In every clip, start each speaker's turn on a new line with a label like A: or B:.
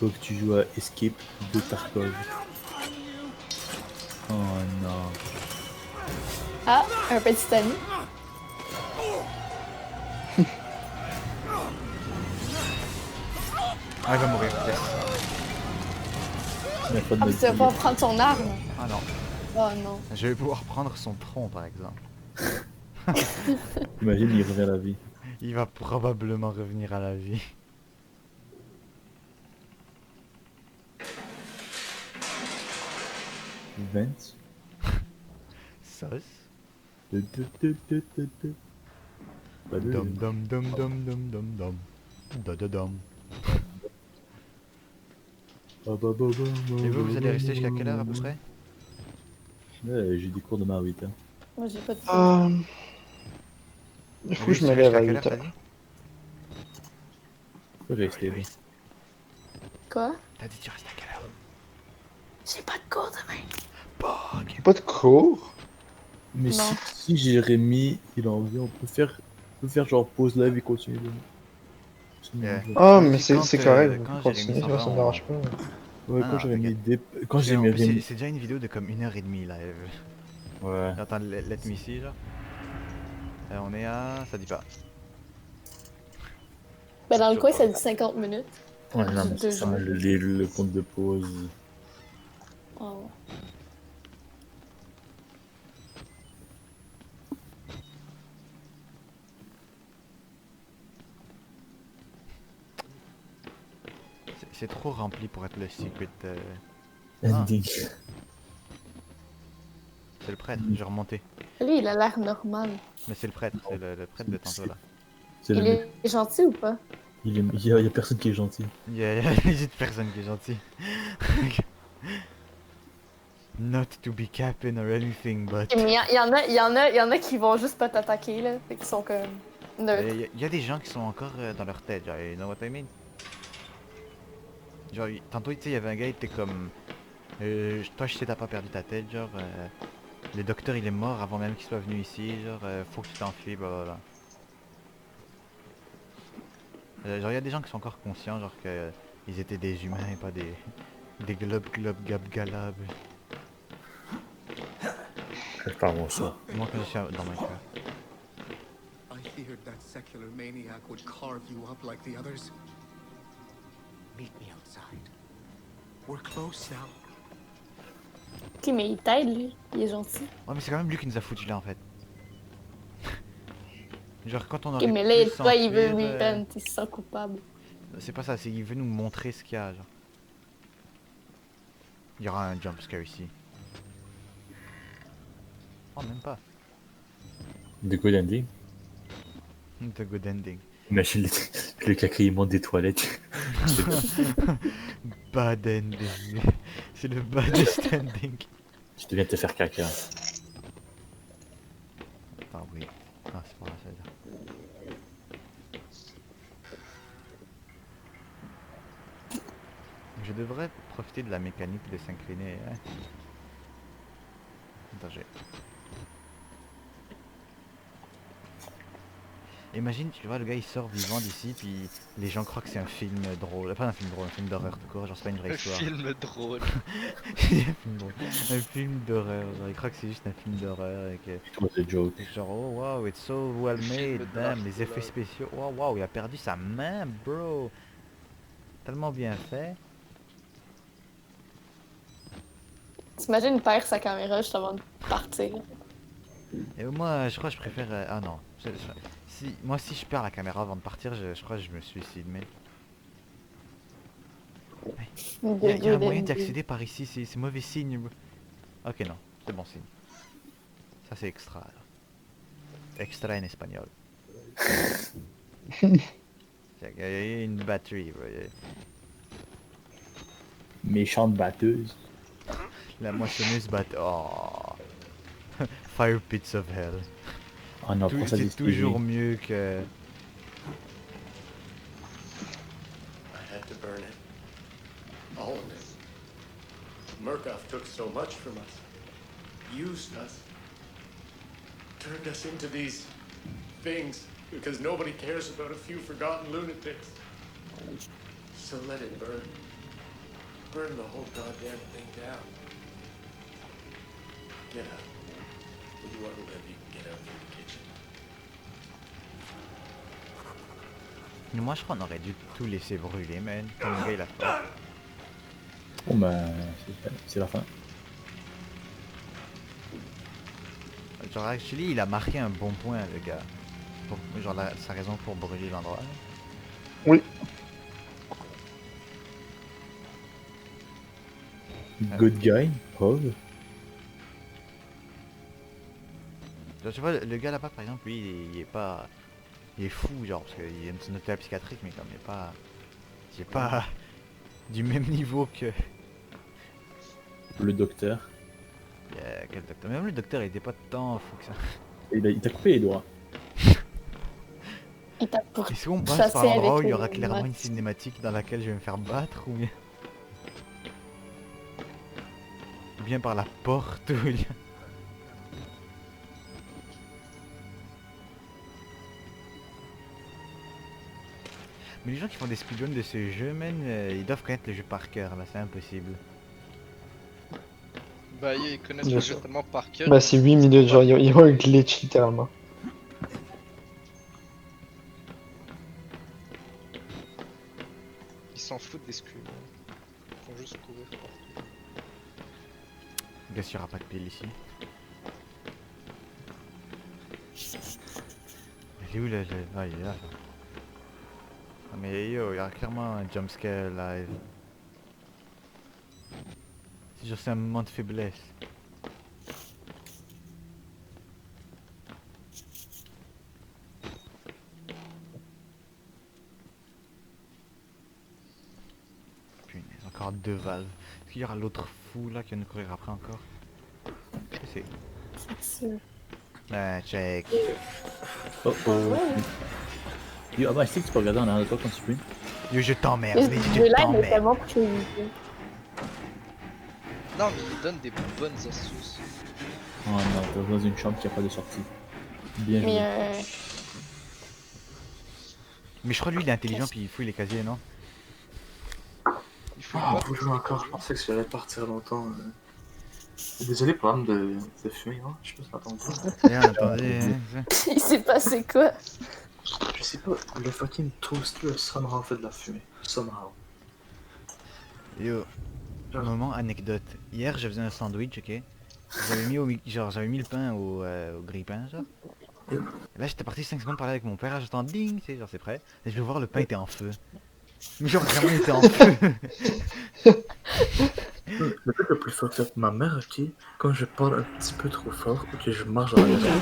A: faut que tu joues à Escape de Tarkov. Oh non.
B: Ah, un petit ami.
C: Ah, il va mourir, yes.
A: La faute
B: Ah,
A: de
B: mais tu vas
A: notre
B: pas
A: vie.
B: prendre son arme.
C: Ah non.
B: Oh non.
C: Je vais pouvoir prendre son tronc par exemple.
A: Imagine, il revient à la vie.
C: Il va probablement revenir à la vie.
A: Vance.
C: Sauce.
A: De- de- de- de- de- de. Pas de-
C: Dom dom dom dom dom dom dom. Dom.
A: Ba- ba- ba- ba- ba-
C: Et vous allez
A: ba-
C: rester jusqu'à quelle heure à peu
A: ba-
C: près?
A: Ouais, j'ai des cours demain à 8h.
B: Moi, j'ai pas de cours.
D: Il faut
C: Lui,
D: que je
C: il
D: me
C: serait
D: lève
C: jusqu'à
D: à
C: quelle
D: 8
C: heure t'as
D: heures.
C: dit?
A: Faut rester.
C: Oui.
B: Quoi?
C: T'as dit tu restes à quelle heure?
B: J'ai pas de cours demain.
C: Bog.
D: Pas de cours?
A: Mais
B: Non.
A: si Jérémy il en vient, on peut faire genre pause live et continuer demain. Sinon,
C: Yeah.
A: je-
D: Ah,
C: Vas-y,
D: mais
C: quand,
D: c'est correct,
C: quand
D: vous pouvez
C: Jérémy
D: continuer,
C: s'en
D: moi
C: va,
D: ça me dérange pas.
A: Ouais,
C: Ah,
A: quand j'avais mis
C: t'inquiète.
A: quand j'ai
C: En
A: mis
C: plus,
A: Rémi.
C: c'est déjà une vidéo de comme 1h30 là.
A: Ouais.
C: Attends, let me see genre. On est à... ça dit pas.
B: Ben, dans le coin, ça dit 50 minutes.
A: Ouais, non, mais
B: Deux
A: c'est ça,
B: jours.
A: le compte de pause.
B: Oh.
C: C'est trop rempli pour être le secret.
A: Ending.
C: C'est le prêtre, j'ai remonté.
B: Lui, il a l'air normal.
C: Mais c'est le prêtre, c'est le prêtre de tantôt là.
A: C'est le
B: Il
A: mec.
B: est gentil ou pas?
A: Il y a personne qui est gentil.
C: Il y a une personne qui est gentille. Not to be capping or anything, but...
B: Mais il y en a qui vont juste pas t'attaquer, là. Fait qu'ils sont comme neutres.
C: Il y a des gens qui sont encore dans leur tête, genre, you know what I mean? Genre, tantôt, tu sais, il y avait un gars, il était comme... toi, je sais, t'as pas perdu ta tête, genre... le docteur, il est mort avant même qu'il soit venu ici, genre, faut que tu t'enfuis, blablabla. Genre, il y a des gens qui sont encore conscients, genre, que ils étaient des humains et pas des glob-gab-galab.
A: C'est pas bon ça.
C: Moi, quand je suis dans ma cœur.
E: I feared that secular maniac would carve you up like the others. Meet me outside. We're close now.
B: Ok, mais il t'aide, lui. Il est gentil.
C: Ouais, mais c'est quand même lui qui nous a foutu là, en fait. Genre, quand on
B: Ok,
C: aurait
B: mais
C: pu
B: là, toi, il veut
C: s'enfuir,
B: repent. Il se sent coupable.
C: c'est pas ça, c'est qu'il veut nous montrer ce qu'il y a, genre. Il y aura un jumpscare ici. Oh, même pas.
A: De good ending.
C: The good ending.
A: Imagine le cacriement des toilettes.
C: Bad ending. C'est le baddest ending.
A: Je te viens de te faire caca.
C: Attends, oui. Ah, c'est pas là, ça veut dire. Je devrais profiter de la mécanique de s'incliner. Hein. Attends, imagine, tu vois, le gars il sort vivant d'ici, puis les gens croient que c'est un film drôle. Pas un film drôle, un film d'horreur tout court, genre c'est pas une vraie
F: Un
C: histoire.
F: film drôle.
C: Un film d'horreur, genre ils croient que c'est juste un film d'horreur et que...
A: It was a joke.
C: Genre, oh wow, it's so well made,
F: de
C: damn, les
F: Dark
C: effets
F: Lord.
C: spéciaux, oh wow, il a perdu sa main, bro. Tellement bien fait.
B: T'imagines, il perd sa caméra juste avant de partir.
C: Et moi, je crois que je préfère... ah non, moi si je perds la caméra avant de partir, je crois que je me suicide, mais... Il y a un moyen d'y accéder par ici, c'est mauvais signe. Bro. Ok, non, c'est bon signe. Ça c'est extra. Alors. Extra en espagnol. Il y a une batterie, bro.
A: Méchante batteuse.
C: La moissonneuse bat... Oh. Fire pits of hell.
A: Oh non, pour ça
C: C'est
A: distiller.
C: toujours mieux que...
E: I had to burn it. All of it. Murkoff took so much from us. Used us. Turned us into these things because nobody cares about a few forgotten lunatics. So let it burn. Burn the whole goddamn thing down. Get out. When you want to live, you can get out from the kitchen.
C: Moi, je crois qu'on aurait dû tout laisser brûler, man. Comme le gars, il a fait.
A: Bon bah, c'est la fin.
C: Genre, actually, il a marqué un bon point, le gars. Genre, sa raison pour brûler l'endroit.
D: Oui.
A: Good guy, Hog.
C: Genre, tu vois, le gars là-bas, par exemple, lui, il est pas... Il est fou, genre, parce qu'il a une hôpital psychiatrique, mais comme il est pas... Il est pas du même niveau que...
A: Le docteur.
C: Quel docteur? Même le docteur, il était pas tant fou que ça.
A: Il t'a coupé les doigts.
B: Il t'a pour
C: Est-ce qu'on passe
B: chasser
C: par l'endroit où
B: avec
C: il y aura
B: les
C: clairement une
B: maths.
C: cinématique dans laquelle je vais me faire battre, ou bien... Ou bien par la porte, ou bien... Mais les gens qui font des speedruns de ce jeu, man, ils doivent connaître le jeu par cœur, là, c'est impossible.
F: Bah, ils connaissent
D: Bien
F: le
D: sûr.
F: jeu tellement par cœur.
D: Bah, c'est 8 minutes, genre, il y a un glitch littéralement.
F: Ils s'en foutent des scuds. Ils font juste courir partout.
C: Bien sûr, il n'y aura pas de pile ici. Il est où le... Ah, il est là, genre. Ah, mais yo, il y a clairement un jumpscare live. C'est juste un moment de faiblesse. Punaise, encore 2 valves. Est-ce qu'il y aura l'autre fou là qui va nous courir après encore? C'est... Ah, check.
A: Oh oh. Yo, ah bah, je sais que tu peux regarder en arrière de toi quand tu fumes.
C: Yo, je t'emmerde,
B: Mais
C: mais
B: ce
C: je
B: jeu-là, il est
C: t'emmerde.
B: tellement prévisible.
F: Non, mais ils donnent des bonnes astuces.
A: Oh non, t'es dans une chambre qui a pas de sortie. Bien joué.
B: Mais
C: Mais je crois lui il est intelligent puis il fouille les casiers, non?
F: Il faut
G: Ah,
F: pas.
G: vous jouez encore, je pensais que j'allais partir longtemps. Désolé pour l'âme de fumer, hein. Je sais pas si t'entends pas.
C: Bien, attendez, hein.
B: il s'est passé quoi?
G: Je sais pas, le fucking toaster somehow fait de la fumée. Somehow.
C: Yo, moment anecdote. Hier, je faisais un sandwich, ok? J'avais mis, j'avais mis le pain au grille-pain, genre. Là, j'étais parti 5 secondes parler avec mon père, là, j'entends ding, tu sais, genre c'est prêt. Et je vais voir, le pain était en feu. Mais genre vraiment, il était en feu.
G: Le truc le plus fucked up, ma mère, ok, quand je parle un petit peu trop fort ou que je marche dans la maison,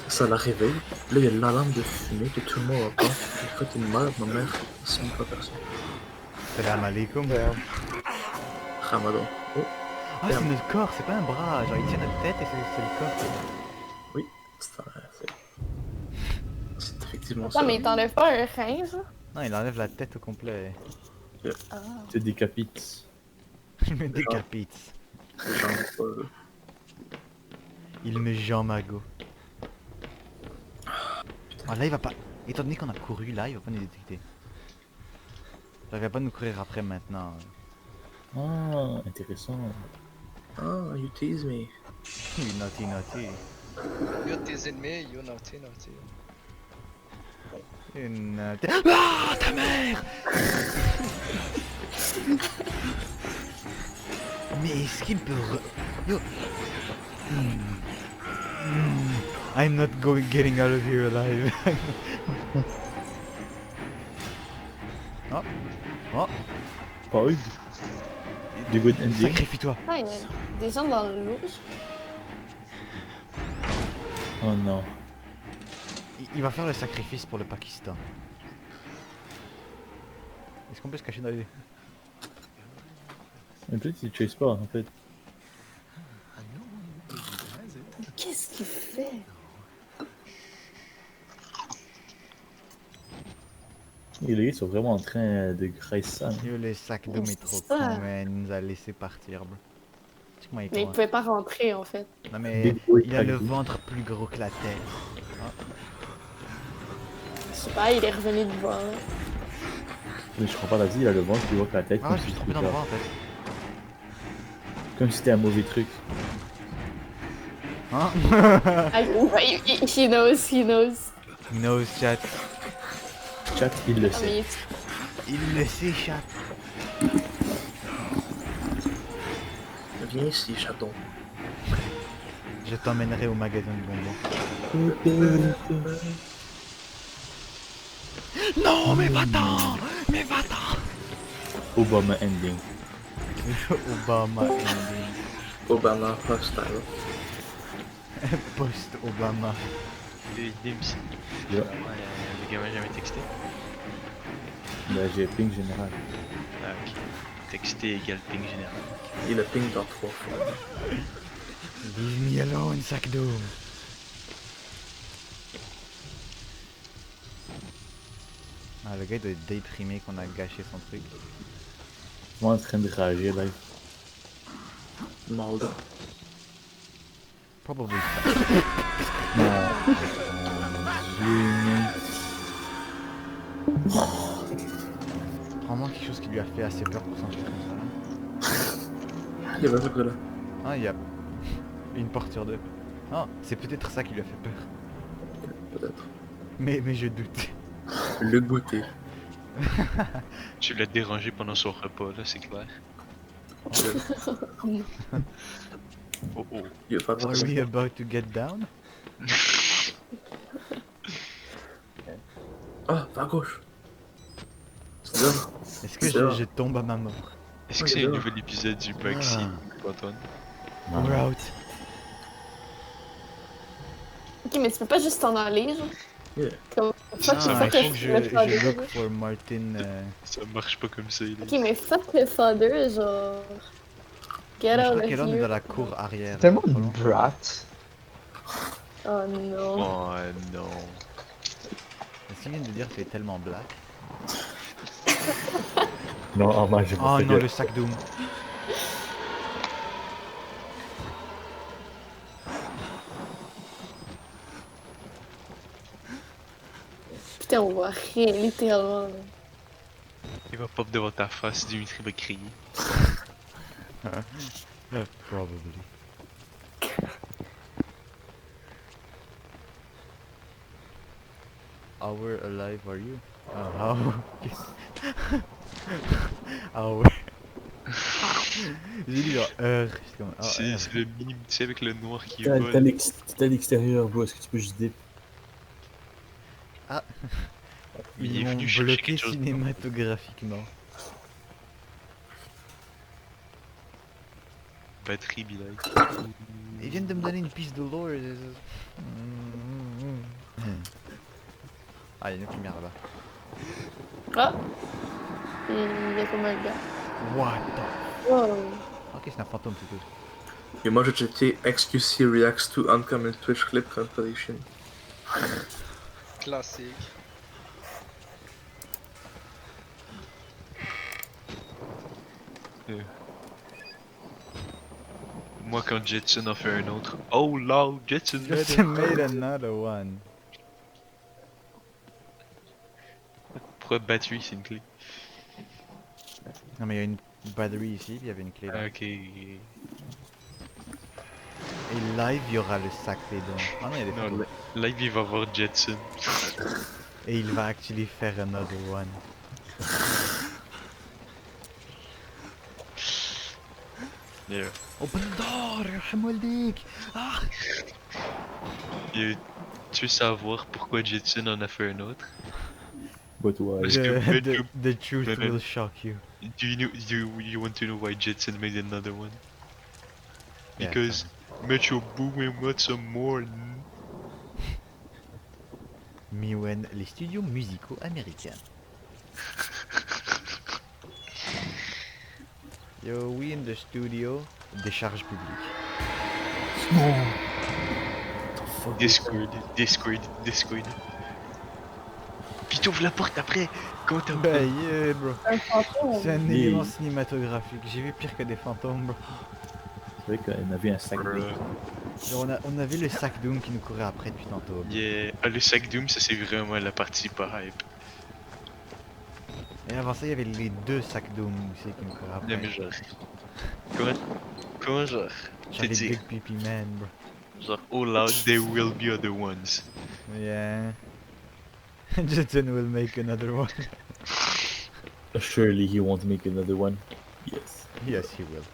G: ça la réveille. Là, il y a l'alarme de fumée que tout le monde entend. Une fucking merde, ma mère, c'est une fois personne.
C: Salam alaikum.
G: Ramadan. Oh,
C: Ah, c'est notre corps, c'est pas un bras. Genre, il tient notre tête et c'est le corps.
G: oui, c'est effectivement ça.
B: Attends, mais il t'enlève pas un rein, ça?
C: Non, il enlève la tête au complet.
B: Ah.
A: Tu te décapites.
C: Il me décapite.
G: Genre,
C: Il me jambes à go. Ah, là, il va pas... Étant donné qu'on a couru, là, il va pas nous détecter. Genre, il va pas nous courir après maintenant.
A: Ah, intéressant.
G: ah, you tease me.
C: Naughty, naughty.
F: Yo, tes ennemis, yo, naughty, naughty.
C: Ah, ta mère! Mais est-ce qu'il peut Yo! I'm not getting out of here alive. Oh! Oh!
A: Pas eu du good ending.
C: Sacrifie-toi!
B: Ah, il y a des gens dans l'eau.
A: Oh non.
C: Il va faire le sacrifice pour le Pakistan. Est-ce qu'on peut se cacher dans les...
A: Mais peut-être qu'il chase pas en fait.
B: Qu'est-ce qu'il fait?
A: Et les gars sont vraiment en train de graisser ça. hein.
C: Yo, le sac de
B: Mais
C: métro,
B: c'est ça.
C: con, man, il nous a laissé partir, bro. Tu sais comment il est
B: Mais il
C: con, hein.
B: pouvait pas rentrer, en fait.
C: Non mais
A: Big boy
C: il a le
A: Agui.
C: ventre plus gros que la tête.
B: Je sais pas, il est revenu devant.
A: Mais je comprends pas, vas-y, il a le ventre, tu vois que la tête.
C: Ah,
A: comme
C: je
A: si
C: suis trompé
A: c'était
C: d'endroit en fait.
A: Comme si c'était un mauvais truc.
C: Hein?
B: Ah, he knows, he knows.
C: He knows, chat.
A: Chat, il le
B: Ah,
A: sait.
B: mais
C: Il le sait, chat.
G: Viens ici, chaton.
C: Je t'emmènerai au magasin de bonbons. Non, mais va-t'en! Mais va-t'en!
A: Obama ending.
C: Obama ending.
G: Obama hostile.
C: Post-Obama.
F: Dims.
A: Yeah.
F: Le gamin jamais texté.
A: Ben, j'ai ping général.
F: Ah, ok. Texté égale ping général.
G: Il a ping dans 3 fois.
C: Leave me alone, sac d'eau. Ah, le gars il doit être déprimé qu'on a gâché son truc.
A: Moi en train de rager là.
G: Malde.
C: Probably. Vraiment quelque chose qui lui a fait assez peur pour s'en faire comme ça.
G: Il y avait un truc de là.
C: Ah, il y a une porte sur deux. Ah, c'est peut-être ça qui lui a fait peur.
G: Peut-être.
C: Mais je doute.
G: Le goûter.
F: Tu l'as dérangé pendant son repas, là, c'est clair. Oh oh.
G: Il va pas
C: Are we about to get down?
G: Ah, va à gauche. C'est là.
C: Est-ce que
G: C'est là.
C: je tombe à ma mort?
F: Est-ce que
G: Ouais,
F: c'est un
G: j'adore.
F: nouvel épisode du Backseat, Antoine?
C: We're out.
B: Ok, mais tu peux pas juste t'en aller, genre.
G: Yeah.
B: Comme, fuck,
F: ça
C: Ah,
B: fuck
C: il
B: le
C: faut que
B: father,
C: je
B: genre.
C: look for Martin.
F: Ça marche pas comme ça, il est.
B: Ok, mais fuck le father, genre. Get
C: Mais je
B: out
C: crois
B: of
C: qu'elle est dans
B: here.
C: la cour arrière.
D: C'est tellement
C: pas loin.
D: une brat.
B: Oh non.
F: Oh non.
C: Est-ce qu'il vient de dire que tu es tellement black?
A: Non, en moi j'ai pas
C: Oh
A: fait
C: non,
A: de-
C: le sac Doom.
B: Putain, on voit rien, littéralement. là.
F: Il va pop devant ta face, Dimitri va crier.
C: Probably. How alive are you? How? How? J'ai dit genre j'étais comme
F: C'est le mime, tu sais, avec le noir qui
A: T'es à
F: vole.
A: t'es à l'extérieur, bro, est-ce que tu peux juste dip?
F: Il
C: Ils
F: est
C: m'ont
F: venu chercher
C: bloqué
F: quelque chose.
C: cinématographiquement.
F: Batterie, Bilal.
C: Ils viennent de me donner une piste de lore. Ah, il y a une lumière là-bas.
B: Ah! Il y a comme un gars.
C: What the...
B: Oh.
C: Ok, c'est un fantôme plutôt.
G: Et moi j'ai checké XQC reacts to uncommon Twitch clip compilation.
F: Classique. Moi quand Jetson a fait un autre. Oh lol, Jetson
C: Just made another one.
F: Pourquoi batterie c'est une clé?
C: Non mais il y a une batterie ici, puis il y avait une clé là.
F: Ah, ok.
C: Et live, il y aura le sac des dons. Ah non, il y a des
F: Non,
C: photos.
F: live il va voir Jetson.
C: Et il va actually faire another one.
F: Yeah.
C: Open the door, Hamoldik! Ah!
F: Et tu veux savoir pourquoi Jetson en a fait un autre?
A: But why?
F: Parce que
C: The truth
F: Mais-
C: will shock you.
F: Do you want to know why Jetson made another one?
C: Yeah,
F: Because Metro Boomin wants some more.
C: Miwen, les studios musicaux américains. Yo, we in the studio, décharge publique.
F: Discord. Puis t'ouvres la porte après, quand t'as
C: Bah yeah bro,
B: Un fantôme.
C: c'est un
A: Oui.
C: élément cinématographique, j'ai vu pire que des fantômes bro.
A: C'est vrai qu'on avait un sac de...
C: Genre, on avait le sac Doom qui nous courait après depuis tantôt.
F: Yeah. Ah, le sac Doom, ça c'est vraiment la partie pas hype.
C: Et avant ça, il y avait les 2 sacs d'eau aussi qui me couraient après.
F: Non, mais genre. Comment genre.
C: Genre
F: Te
C: les
F: dire.
C: Big Pee Man, bro.
F: Genre, oh loud, there will be other ones.
C: Yeah. Jetson will make another one.
A: Surely he won't make another one. Yes.
C: Yes, he will.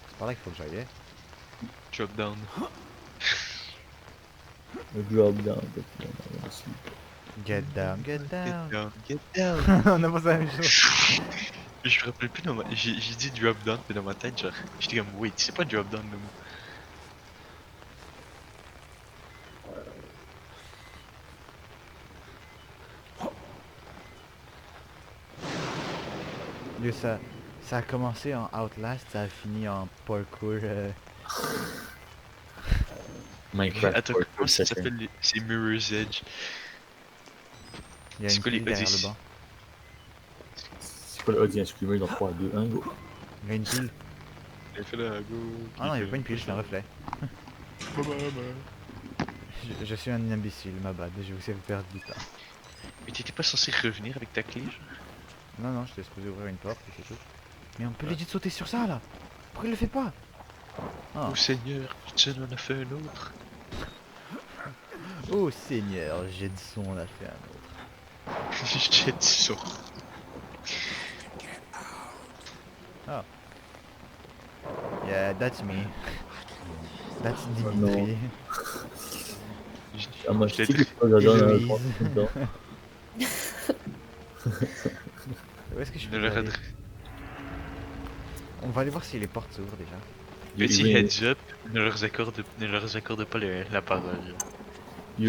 C: C'est par là qu'il faut que j'aille. Hein.
F: Drop down.
A: A drop down, but no, I wanna sleep.
C: Get down, get down.
F: Get down, get down.
C: On a pas la même chose.
F: Je me rappelle plus dans ma... J'ai dit drop down, mais dans ma tête, genre, j'étais comme, wait, c'est pas drop down le mot.
C: Yo, ça a commencé en Outlast, ça a fini en parkour.
A: Minecraft.
F: Attends,
A: for
F: comment ça
A: second.
F: s'appelle c'est Mirror's Edge.
C: Il y a
F: C'est
C: une
F: quoi les
C: pile derrière le
F: auditions?
C: banc.
A: C'est quoi le audience screamer dans 3, 2, 1, go?
C: Il y a une pile.
F: Elle fait là, go.
C: Ah non, il y avait pas une pile, c'est un reflet. Je suis un imbécile, ma bad, je vous ai perdu du temps.
F: Mais t'étais pas censé revenir avec ta clé, genre?
C: Non, non, j'étais supposé ouvrir une porte et c'est tout. Mais on peut legit sauter sur ça là. Pourquoi il le fait pas? Ah.
F: Oh Seigneur, tu en as fait un autre.
C: Oh Seigneur, Jedson en a fait un autre.
F: J'ai dit ça.
C: Yeah, that's me. That's
A: non.
C: Dimitri.
A: Ah, moi,
F: Je
A: je
F: t'ai
A: sais
F: dit-
A: que je peux regarder dans
C: Héloïse.
A: le dedans.
C: Où est-ce que je
F: Ne
C: peux
F: leur
C: aller?
F: adresse.
C: On va aller voir si les portes s'ouvrent déjà.
F: Petit
A: Oui,
F: heads up, ne leur accorde pas la parole.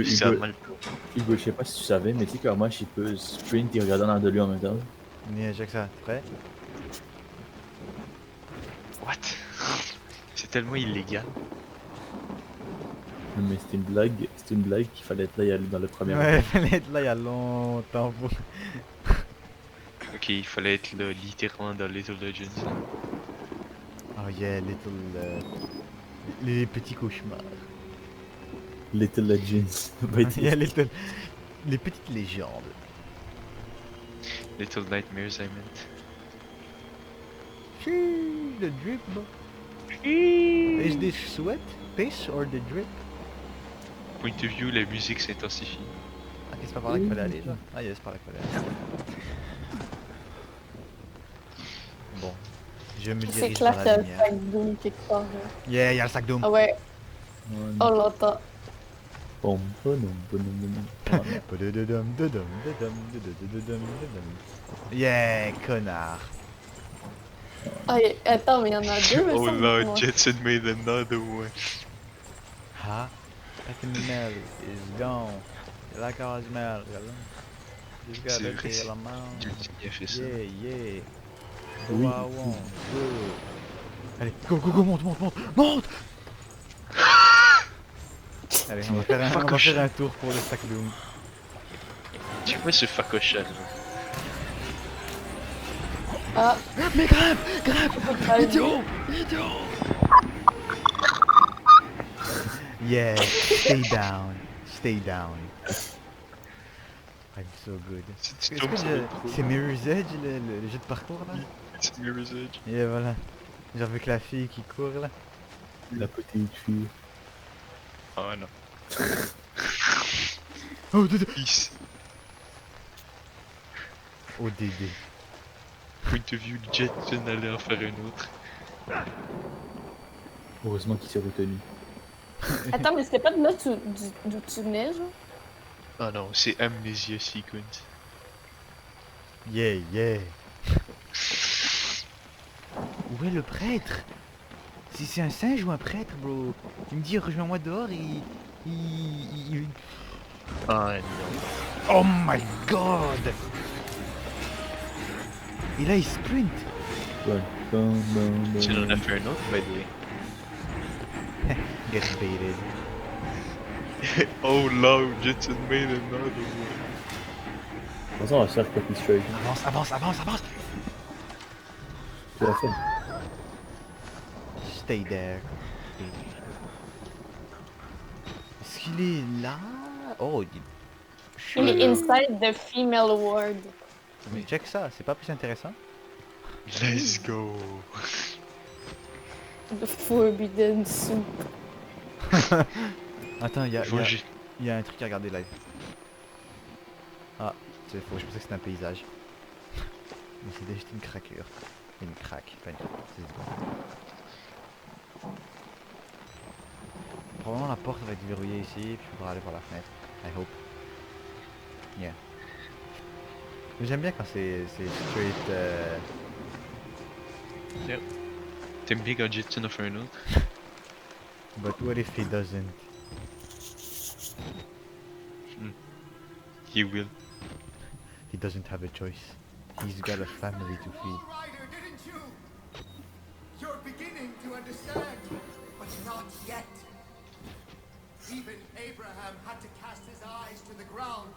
F: Ça
A: Hugo,
F: mal.
A: Hugo, je sais pas si tu savais, mais tu sais que moi, je peux sprint et regarder dans de lui en même temps.
C: Mais j'ai que ça, prêt?
F: What? C'est tellement illégal.
A: Mais c'était une blague qu'il fallait être là y aller dans le premier.
C: Ouais, fallait être là il y a longtemps pour...
F: Ok, il fallait être là littéralement dans Little Legends.
C: Oh yeah, les petits cauchemars.
A: Little Legends. Bah,
C: Yeah, les petites légendes.
F: Little Nightmares, I meant.
C: Chut, le drip, bro. Is this sweat, piss or the drip?
F: Point of view, la musique s'intensifie.
C: Ok, c'est pas par là qu'il fallait aller, là. Ah, yeah, c'est par là qu'il fallait aller. Bon, je me
B: C'est
C: dirige
B: clair
C: vers
B: qu'il y a
C: la
B: un
C: lumière.
B: sac d'eau quelque part. Là.
C: Yeah, il y a le sac d'eau.
B: Ah ouais,
A: Ouais.
B: on l'entend.
A: Bon, bon, bon, bon, bon.
C: Yeah, connard.
B: Ah, attends, mais il y en a deux, mais
F: Oh
B: ça,
F: Lord,
B: moi.
F: Jetson made another one.
C: Huh? That smell is gone. Like how I smell. Just
F: C'est
C: gotta
F: vrai,
C: kill a man.
F: Jetson a fait ça.
C: Yeah, yeah. Do
A: Oui.
C: I want go. Allez, go, go, go, monte, monte, monte, monte. Allez, on va faire un tour pour le sac d'eau.
F: Tu vois ce facochard?
B: Ah,
C: Mais grimpe, grimpe,
B: allez,
C: idiot, idiot. Yeah, stay down, stay down. I'm so good.
F: C'est
C: Est-ce que c'est Mirror's Edge le jeu de parcours là?
F: C'est Mirror's Edge.
C: Et voilà. Genre avec la fille qui court là.
A: La petite fille.
F: Oh non.
C: Oh Dédé.
F: Peace.
C: Oh Dédé.
F: Point of view, Jetson allait en faire un autre.
A: Heureusement qu'il s'est retenu.
B: Attends, mais c'était pas de là d'où tu venais, genre?
F: Oh non, c'est Amnesia Sequence.
C: Yeah, yeah. Où est le prêtre? Si c'est un singe ou un prêtre, bro? Il me dit rejoins-moi dehors et il...
F: Oh non.
C: Oh my god! Et là il sprint!
A: Ouais.
F: Tu en as fait un autre, by the way.
C: Get baited.
F: Oh Lord, Jetson made another one.
A: De toute façon, on va se faire copy straight.
C: Avance, avance, avance, avance!
A: Tu l'as fait.
C: Stay there. qu'il est là. Oh,
B: Il est inside the female ward.
C: mais check ça, c'est pas plus intéressant?
F: Let's go.
B: The forbidden soup.
C: Attends,
F: Faut que j'ai-
C: y a un truc à regarder live. Ah, c'est faux, je pensais que c'était un paysage. Mais c'est juste une craquure. Une craque, pas une craque. Probablement la porte va être verrouillée ici, puis il faudra aller par la fenêtre. I hope. Yeah. Mais j'aime bien quand c'est straight.
F: T'aimes bien quand Jetson a fait un autre?
C: But what if he doesn't?
F: He will.
C: He doesn't have a choice. He's got a family to feed.
H: Rider, didn't you? You're beginning to understand, but not yet. Even Abraham had to cast his eyes to the ground.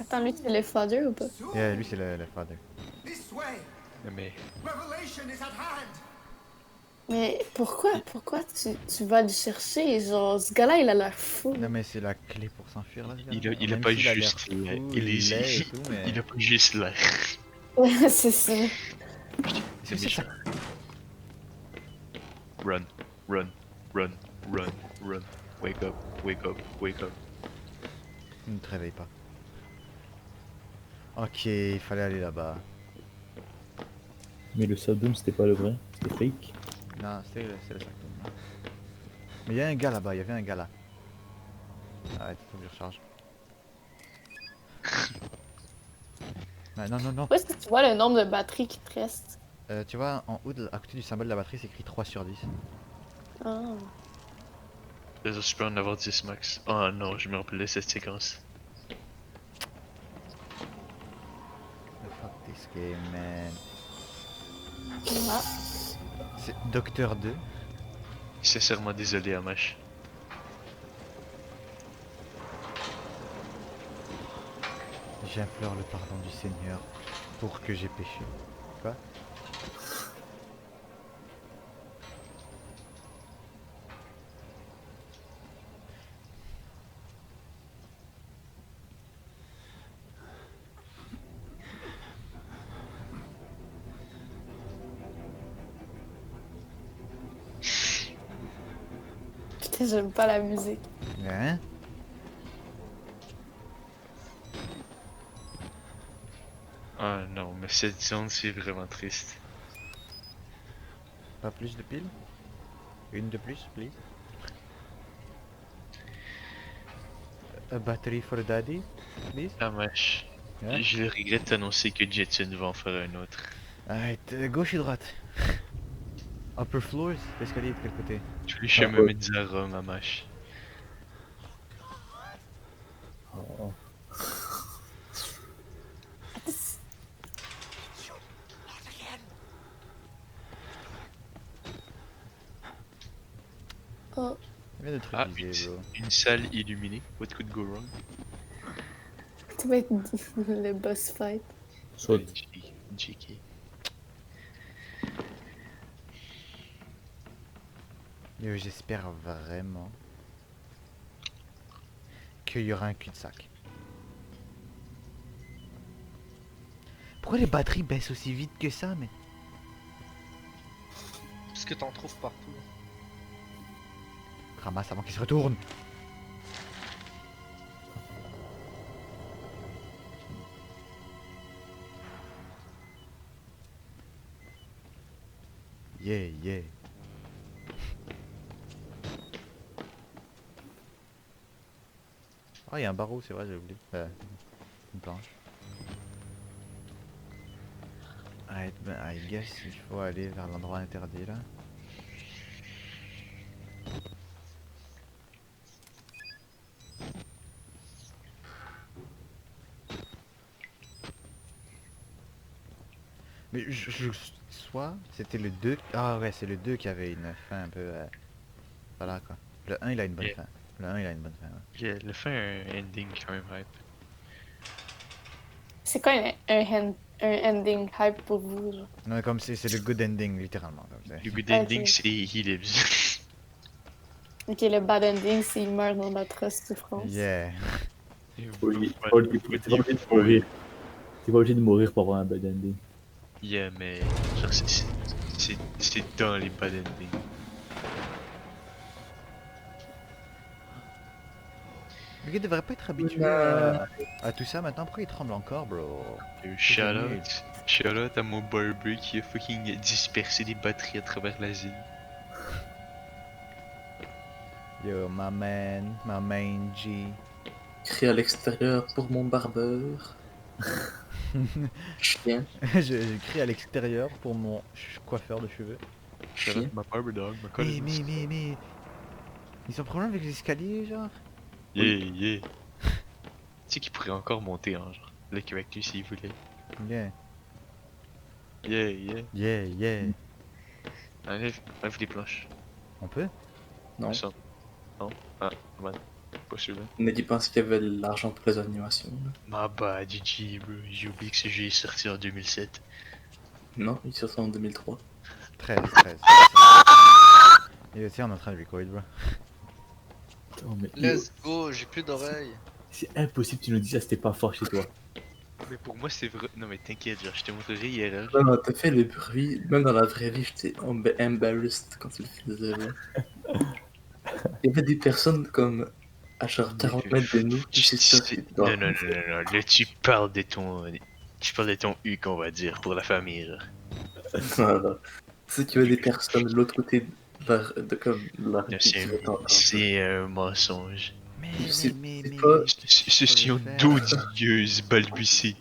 B: Attends, lui, c'est le father ou pas?
H: Soon,
C: Yeah, lui c'est le father.
H: this way,
F: Mais
H: revelation is at hand.
B: Mais pourquoi tu vas le chercher? Genre, ce gars-là, il a l'air fou.
C: Non mais c'est la clé pour s'enfuir là. ce
F: il
C: gars-là.
F: a
C: Même
F: pas
C: s'il a
F: juste
C: l'air
F: l'air.
C: fou,
F: Il
C: il l'est et
F: est.
C: tout, mais...
F: Il a pas juste l'air.
B: C'est ça.
C: C'est ça.
F: Run, run, run, run, run. Wake up, wake up, wake up.
C: Ne te réveille pas. Ok, il fallait aller là-bas.
A: Mais le Saddam, c'était pas le vrai, c'était fake.
C: Non, c'est le sac. Mais il y a un gars là-bas, il y avait un gars là. Arrête, faut que je recharge. Ah, non, non, non.
B: Où est-ce que tu vois le nombre de batteries qui te reste?
C: Tu vois, en haut, à côté du symbole de la batterie, c'est écrit 3 sur 10.
B: Ah.
F: Les autres, je peux en avoir 10 max. Oh non, je me rappelle de cette séquence.
C: Fuck this game, man.
B: Ah.
C: C'est Docteur 2.
F: Sincèrement désolé, Amash.
C: J'implore le pardon du Seigneur pour que j'ai péché. Quoi?
B: Putain, j'aime pas la musique.
C: Hein?
F: Ah non, mais cette zone, c'est vraiment triste.
C: Pas plus de piles? Une de plus, please. A battery for daddy, please.
F: Amash,
C: Hein?
F: je le regrette d'annoncer que Jetson va en faire un autre.
C: Arrête, gauche et droite. Upper floors, l'escalier de quel côté?
F: Tu lui chez me mettre à Rome, Amash.
A: Oh.
B: Oh.
C: Combien de trucs
F: Ah,
C: visés, bro?
F: une salle illuminée. What could go wrong?
B: Ça va être le boss fight.
A: Saute.
F: JK.
C: Yo, j'espère vraiment qu'il y aura un cul-de-sac. Pourquoi les batteries baissent aussi vite que ça, mais...
I: Parce que t'en trouves partout.
C: Ramasse avant qu'il se retourne. Yeah, yeah. Ah, il y a un barreau, c'est vrai, j'ai oublié. Une planche. Alright, ben, I guess il faut aller vers l'endroit interdit là. Mais soit c'était le 2. Ah ouais, c'est le 2 qui avait une fin un peu. Voilà quoi. Le 1 il a une bonne
F: Yeah.
C: fin. Le 1 il a une bonne fin. Ouais.
F: Yeah, le fait un ending quand même hype.
B: C'est quoi un ending hype pour vous? Genre?
C: Non, mais comme c'est le good ending littéralement. Comme ça.
F: Le good
B: Ok.
F: ending, c'est He Lives.
B: Ok, le bad ending, c'est qu'il meurt dans d'atroces souffrances.
C: Yeah.
A: Oui, t'es pas obligé de mourir. T'es pas obligé de mourir pour avoir un bad ending.
F: Yeah, mais genre c'est dans les bad endings.
C: Le gars devrait pas être habitué à tout ça maintenant. Pourquoi il tremble encore, bro?
F: Shout out à mon barber qui a fucking dispersé des batteries à travers la zone.
C: Yo, ma main G.
G: Crie à l'extérieur pour mon barbeur. Chien,
C: je crie à l'extérieur pour mon coiffeur de cheveux.
F: Shout
G: chien.
F: out ma barber dog, ma
C: Mais,
F: coloniste.
C: mais. Ils ont problème avec les escaliers, genre?
F: Yeah. Tu sais qu'il pourrait encore monter, hein, genre. Là, avec lui s'il voulait.
C: Yeah.
F: Yeah. Enlève les planches.
C: On peut?
G: Non.
F: Ça. Non. Ah, ouais. Pas celui-là.
G: On a dit pense qu'il y avait de l'argent pour les animations. Là.
F: Ma bad, GG, bro. J'ai oublié que ce jeu est sorti en 2007.
G: Non, il sorti en 2003.
C: 13. Et tiens, on est en train de record, bro.
A: Oh, mais
I: Let's go, j'ai plus d'oreilles.
A: c'est impossible que tu nous dises ça, c'était pas fort chez toi.
F: Mais pour moi, c'est vrai. Non, mais t'inquiète, genre, je te montrerai IRL.
G: Non, non, t'as fait le bruit, même dans la vraie vie, j'étais embarrassed quand tu le faisais. Là. Il y avait des personnes comme à genre 40 mètres de nous qui s'est sorti.
F: Non. Là, tu parles de ton huc, on va dire, pour la famille, genre.
G: Voilà. C'est qu'il y avait des personnes de l'autre côté de comme la
F: Non, c'est un mensonge.
G: C'est
C: Mais.
G: pas-
F: Ceci ont d'odieuses balbutiées.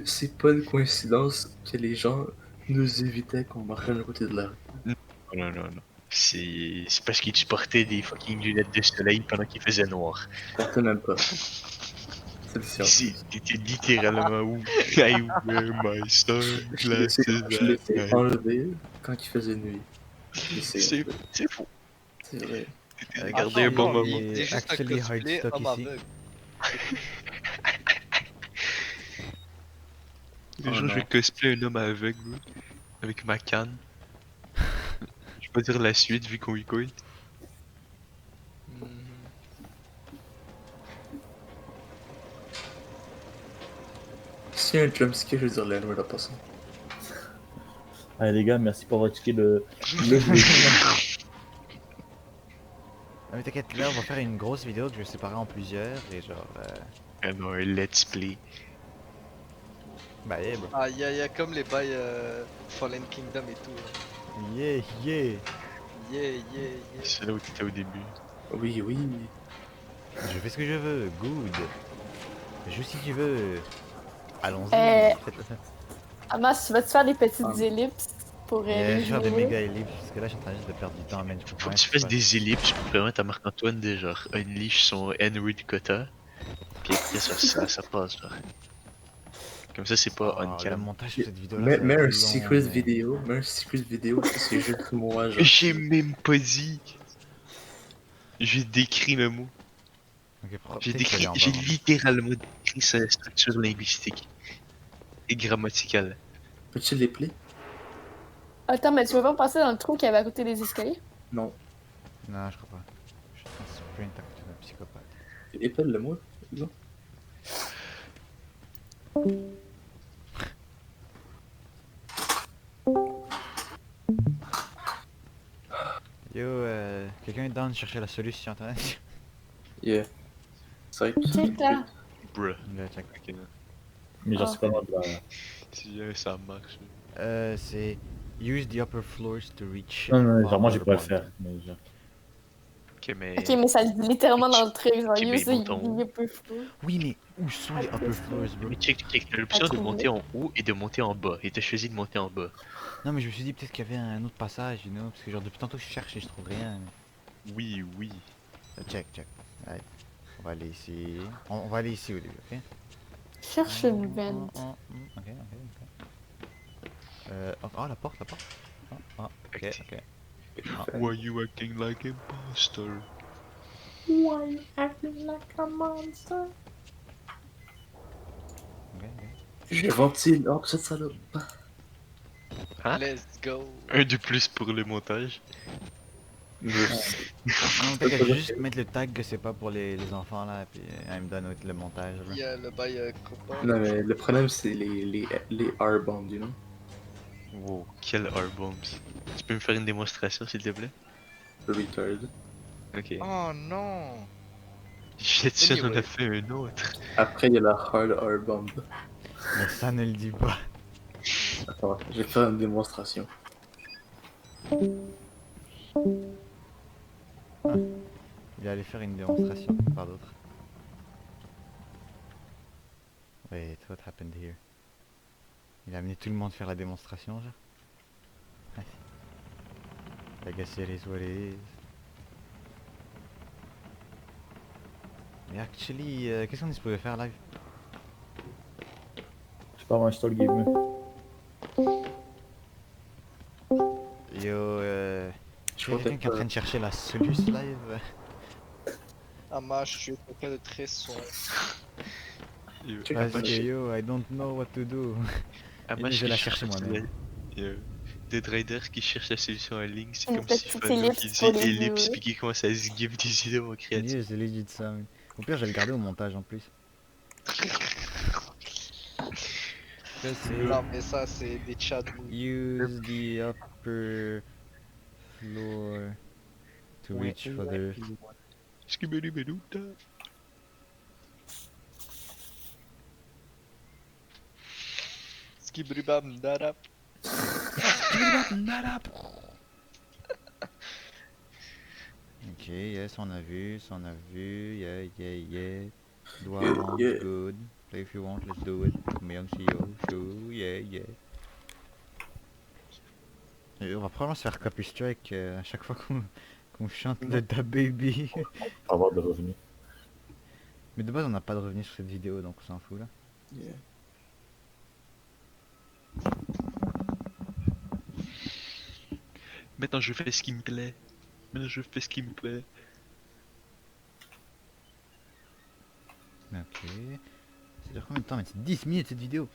G: C'est pas une coïncidence que les gens nous évitaient quand on marchait de l'autre côté de la rue.
F: Non. C'est parce qu'ils portaient des fucking lunettes de soleil pendant qu'il faisait noir.
G: T'entends même pas. C'est le science.
F: T'étais littéralement où I wear my sunglasses.
G: Je l'ai fait enlever quand il faisait nuit.
F: C'est faux.
G: C'est vrai.
F: T'étais regardé un bon moment.
I: Il est juste un
C: Actually
I: cosplay
C: hard stock
I: homme
C: ici.
I: aveugle.
F: Les gens, je vais cosplay un homme aveugle, bro, avec ma canne. Je peux pas dire la suite vu qu'on y coille.
G: S'il y a un jumpscare, je vais dire l'N-word la passant.
A: Allez les gars, merci pour avoir checké le
C: Ah, mais t'inquiète, là, on va faire une grosse vidéo que je vais séparer en plusieurs et genre.
F: Ah non, un let's play.
C: Bah, yeah, bro.
I: Ah, y a comme les bails Fallen Kingdom et tout. Là.
C: Yeah.
I: Yeah.
F: C'est là où t'étais au début.
G: Oui.
C: Je fais ce que je veux, good. Je joue si tu veux. Allons-y. Faites-le.
B: Amas, tu vas-te faire des petites
G: Ah.
B: ellipses pour
C: Yeah, je vais faire des
B: jouer?
C: méga ellipses parce que là, je suis en train juste de perdre du temps, man. Je comprends
F: Faut que
C: rien
F: tu
C: ce qui se
F: fasses des ellipses pour permettre à Marc-Antoine de genre unleash son N-word quota. Puis après ça passe genre. Comme ça c'est pas
C: passe.
F: on
C: Le
F: cam.
C: montage de cette vidéo là.
G: Mets un secret vidéo, c'est juste moi, genre.
F: J'ai même pas dit. J'ai décrit le mot. J'ai littéralement décrit sa structure linguistique et grammaticale.
G: Peux-tu les play?
B: Attends, mais tu veux pas passer dans le trou qu'il y avait à côté des escaliers?
G: Non.
C: Non, je crois pas. Je suis en train de sprint à côté d'un psychopathe.
G: Épelle-le moi. Non.
C: Yo, quelqu'un est down de chercher la solution sur internet?
G: Yeah. C'est vrai que
B: Check là.
F: Bruh.
C: Là, check.
F: Ok, non.
A: Mais genre c'est pas mal là.
F: Si jamais ça marche.
C: C'est use the upper floors to reach.
A: Non, genre moi j'ai pas le
C: point.
A: faire. Mais genre...
F: Ok, mais.
B: Ok, mais ça le dit littéralement dans le truc, genre,
F: Ok, mais
B: use
F: bon,
B: the
F: ton-
B: upper floor.
C: Oui, mais où sont les upper floors, bro?
F: Mais check, t'as l'option de
B: trouvé.
F: monter en haut et de monter en bas. Et t'as choisi de monter en bas.
C: Non, mais je me suis dit peut-être qu'il y avait un autre passage, you know, parce que genre depuis tantôt je cherche et je trouve rien.
F: Oui.
C: Check. Allez, on va aller ici. On va aller ici au début, ok?
B: Cherche une vente.
C: Ok. Oh, la porte. Ok.
F: Why you acting like a monster?
C: Ok.
G: je ventile. Oh, cette salope.
F: Hein?
I: Let's go.
F: Un de plus pour le montage.
C: Non, peut-être que je vais juste mettre le tag que c'est pas pour les enfants là, puis elle me donne le montage. Là.
I: Il y a le bail copain.
G: Non, mais le problème, c'est les R-bombs, you know?
F: Wow, quel R-bombs. Tu peux me faire une démonstration s'il te plaît?
G: Retard.
F: Ok.
I: Oh non.
F: Jetson en
I: Anyway.
F: a fait un autre.
G: Après, il y a la hard R-bomb.
C: Mais ça ne le dit pas.
G: Attends, je vais faire une démonstration.
C: Il allait faire une démonstration par d'autres. Wait, what happened here? Il a amené tout le monde faire la démonstration, genre? Ah, si. I guess it is what it is. Mais actually, qu'est-ce qu'on est supposé faire live?
A: Je sais pas, moi, je te le game.
C: Yo,
G: Je
C: tu
G: crois
C: quelqu'un
G: que
C: qui est en train de chercher la soluce live?
I: Amash, tu es quelqu'un de très sombre.
C: Parce que yo, I don't know what to do.
F: Amash
C: je vais la
F: qui
C: chercher
F: cherche
C: moi-même.
F: Dead Rider qui cherche la solution en ligne, c'est
B: Une
F: comme si
B: petite
F: Fano
B: ellipse
F: qui dit
B: pour les
F: ellipse
B: viewers.
F: puis qui commence à se give des idées au créatif.
C: Yeah, c'est legit ça. Mais... Au pire, je vais le garder au montage en plus. Je sais.
I: Non, mais ça, c'est des chats.
C: Use the upper floor to reach for the...
F: Skibidi-bidouta.
I: Skibribam darap.
C: Ok, yes, on a vu, yeah, Do I
G: Yeah,
C: want,
G: yeah.
C: good. Play if you want, let's do it. Myung CEO, show, yeah. Et on va probablement se faire copy strike à chaque fois qu'on chante le Da Baby.
A: Pour avoir de revenus.
C: Mais de base, on n'a pas de revenus sur cette vidéo, donc on s'en fout là.
G: Yeah.
F: Maintenant je fais ce qui me plaît.
C: Ok. Ça dure combien de temps? Mais c'est 10 minutes cette vidéo.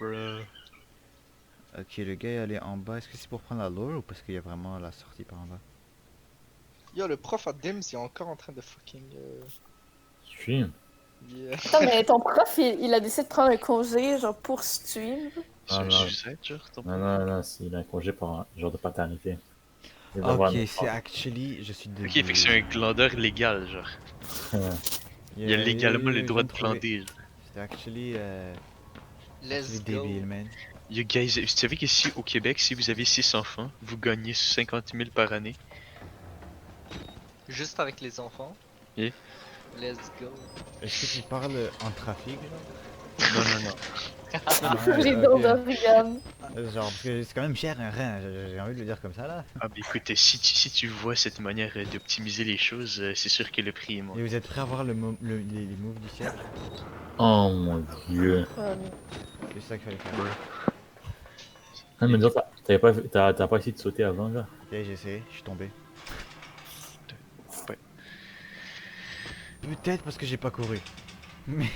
F: Bruh.
C: Ok, le gars est allé en bas. Est-ce que c'est pour prendre la lore ou parce qu'il y a vraiment la sortie par en bas?
I: Yo, le prof à Dims, il est encore en train de fucking.
A: Stream.
I: Yeah.
B: Attends, mais ton prof, il a décidé de prendre un congé, genre, pour stream.
F: C'est
A: Ah,
F: un
A: non.
F: sucette, genre, ton
A: Non, il a un congé pour un genre de paternité. Il va avoir
C: Ok,
A: un-
C: c'est actually... Je suis
F: Ok, fait que c'est un glandeur légal, genre. Il a légalement le droit de glander, genre.
C: C'était actually...
I: Let's
C: actually
I: go.
C: débile, man.
F: Yo guys, vous savez qu'ici au Québec, si vous avez 6 enfants, vous gagnez 50 000 par année.
I: Juste avec les enfants.
F: Et?
I: Let's go.
C: Est-ce que tu parles en trafic, genre?
F: Non.
B: Les
C: ok.
B: dons d'origami.
C: Genre, parce que c'est quand même cher un rein, j'ai envie de le dire comme ça là.
F: Ah bah écoute, si tu vois cette manière d'optimiser les choses, c'est sûr que le prix est moins.
C: Et vous êtes prêts à voir les moves du siècle?
A: Oh mon dieu.
C: C'est ça qu'il fallait faire.
A: Ah, mais dire, t'as pas essayé de sauter avant, là?
C: Ok, j'ai essayé, je suis tombé.
F: Ouais.
C: Peut-être parce que j'ai pas couru. Mais